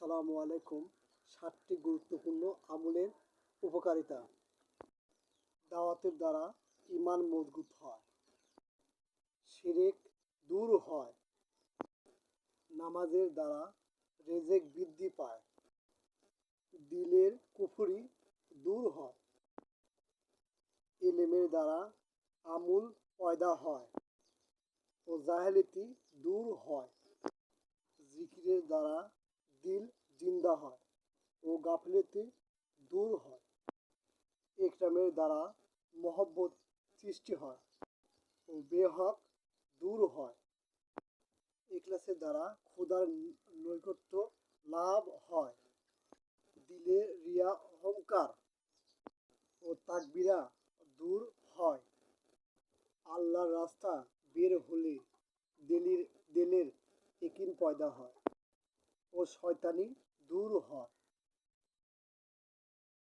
আসসালামু আলাইকুম। 7টি গুরুত্বপূর্ণ আমলের উপকারিতা। দাওয়াতের দ্বারা ঈমান মজবুত হয়, শিরক দূর হয়, নামাজের দ্বারা রেজেক বৃদ্ধি পায়, দিলের কুফরি দূর হয়, ইলমের দ্বারা আমূল পয়দা হয় ও জাহেলিতি দূর হয়, জিকিরের দ্বারা দিল জিন্দা হয় ও গাফিলতি দূর হয়, ইকরামের দ্বারা মহব্বত সৃষ্টি হয় ও বেহক দূর হয়, ইখলাসের দ্বারা খোদার নৈকট্য লাভ হয়, দিলে রিয়া অহংকার ও তাকবিরা দূর হয়, আল্লাহর রাস্তা বের হলে দিলের ইকিন পয়দা হয় ও শয়তানি দূর